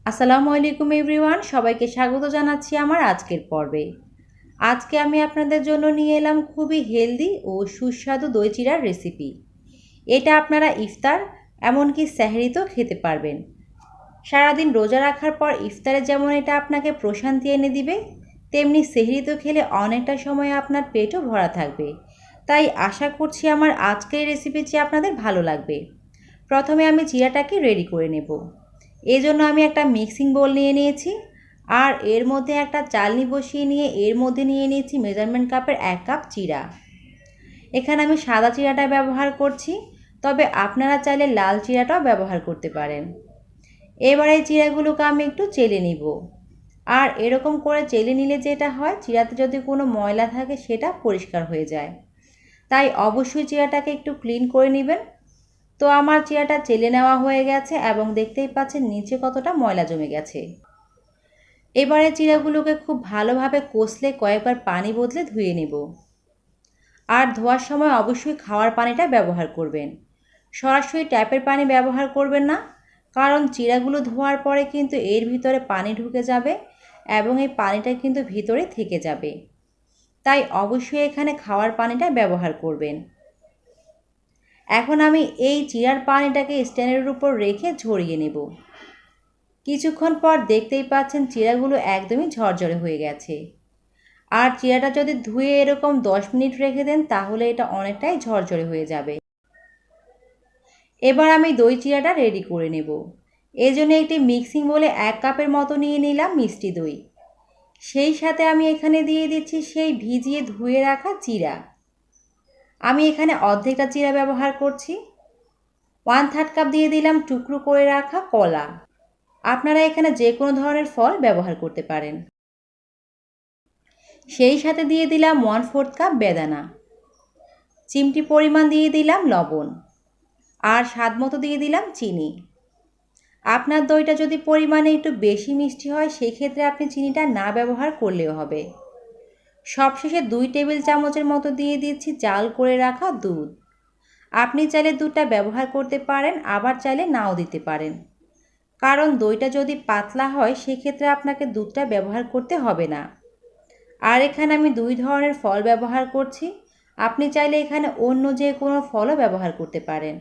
আসসালামু আলাইকুম এভরিওয়ান, সবাইকে স্বাগত জানাচ্ছি আমার আজকের পর্বে। আজকে আমি আপনাদের জন্য নিয়ে এলাম খুবই হেলদি ও সুস্বাদু দই চিড়ার রেসিপি। এটা আপনারা ইফতার এমনকি সেহরিতেও খেতে পারবেন। সারাদিন রোজা রাখার পর ইফতারে যেমন এটা আপনাকে প্রশান্তি এনে দিবে, তেমনি সেহরিতেও খেলে অনেকটা সময় আপনার পেটও ভরা থাকবে। তাই আশা করছি আমার আজকের রেসিপিটি আপনাদের ভালো লাগবে। প্রথমে আমি চিড়াটাকে রেডি করে নেব। এজন্য আমি একটা মিক্সিং বোল নিয়ে নিয়েছি, আর এর মধ্যে একটা চালনি বসিয়ে নিয়ে এর মধ্যে নিয়ে নিয়েছি মেজারমেন্ট কাপের 1 কাপ চিড়া। এখানে আমি সাদা চিড়াটা ব্যবহার করছি, তবে আপনারা চাইলে লাল চিড়াটাও ব্যবহার করতে পারেন। এবার এই চিড়াগুলোকে আমি একটু চেলে নিব। আর এরকম করে চেলে নিলে যেটা হয়, চিড়াতে যদি কোনো ময়লা থাকে সেটা পরিষ্কার হয়ে যায়। তাই অবশ্যই চিড়াটাকে একটু ক্লিন করে নেবেন। তো আমার চিড়াটা চেলে নেওয়া হয়ে গেছে এবং দেখতেই পাচ্ছেন নিচে কতটা ময়লা জমে গেছে। এবারে চিড়াগুলোকে খুব ভালোভাবে কষলে কয়েকবার পানি বদলে ধুয়ে নেব। আর ধোয়ার সময় অবশ্যই খাওয়ার পানিটা ব্যবহার করবেন, সরাসরি ট্যাপের পানি ব্যবহার করবেন না, কারণ চিড়াগুলো ধোয়ার পরে কিন্তু এর ভিতরে পানি ঢুকে যাবে এবং এই পানিটা কিন্তু ভিতরে থেকে যাবে। তাই অবশ্যই এখানে খাওয়ার পানিটা ব্যবহার করবেন। এখন আমি এই চিড়ার পানিটাকে স্ট্যান্ডের উপর রেখে ঝরিয়ে নেব। কিছুক্ষণ পর দেখতেই পাচ্ছেন চিড়াগুলো একদমই ঝরঝরে হয়ে গেছে। আর চিড়াটা যদি ধুয়ে এরকম 10 মিনিট রেখে দেন তাহলে এটা অনেকটাই ঝরঝরে হয়ে যাবে। এবার আমি দই চিড়াটা রেডি করে নেব। এই জন্য একটি মিক্সিং বলে 1 কাপের মতো নিয়ে নিলাম মিষ্টি দই। সেই সাথে আমি এখানে দিয়ে দিচ্ছি সেই ভিজিয়ে ধুয়ে রাখা চিড়া। আমি এখানে অর্ধেকটা চিড়া ব্যবহার করছি। 1/3 কাপ দিয়ে দিলাম টুকরো করে রাখা কলা। আপনারা এখানে যে কোনো ধরনের ফল ব্যবহার করতে পারেন। সেই সাথে দিয়ে দিলাম 1/4 কাপ বেদানা। চিমটি পরিমাণ দিয়ে দিলাম লবণ। আর স্বাদ মতো দিয়ে দিলাম চিনি। আপনার দইটা যদি পরিমাণে একটু বেশি মিষ্টি হয় সেক্ষেত্রে আপনি চিনিটা না ব্যবহার করলেও হবে। সবশেষে 2 টেবিল চামচের মতো দিয়ে দিচ্ছি জাল করে রাখা দুধ। আপনি চাইলে দুধটা ব্যবহার করতে পারেন, আবার চাইলে নাও দিতে পারেন, কারণ দইটা যদি পাতলা হয় সেক্ষেত্রে আপনাকে দুধটা ব্যবহার করতে হবে না। আর এখানে আমি 2 ধরনের ফল ব্যবহার করছি। আপনি চাইলে এখানে অন্য যে কোনো ফলও ব্যবহার করতে পারেন।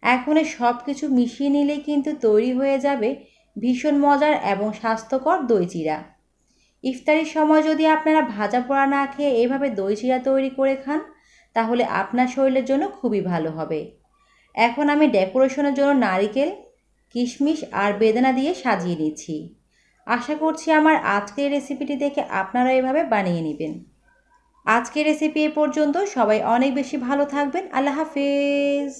এখন সব কিছু মিশিয়ে নিলেই কিন্তু তৈরি হয়ে যাবে ভীষণ মজার এবং স্বাস্থ্যকর দই চিড়া। ইফতারির সময় যদি আপনারা ভাজা পোড়া না খেয়ে এইভাবে দই চিড়া তৈরি করে খান তাহলে আপনার শরীরের জন্য খুবই ভালো হবে। এখন আমি ডেকোরেশনের জন্য নারিকেল, কিশমিশ আর বেদানা দিয়ে সাজিয়ে নিচ্ছি। আশা করছি আমার আজকের রেসিপিটি দেখে আপনারা এভাবে বানিয়ে নেবেন। আজকের রেসিপি এ পর্যন্ত। সবাই অনেক বেশি ভালো থাকবেন। আল্লাহ হাফেজ।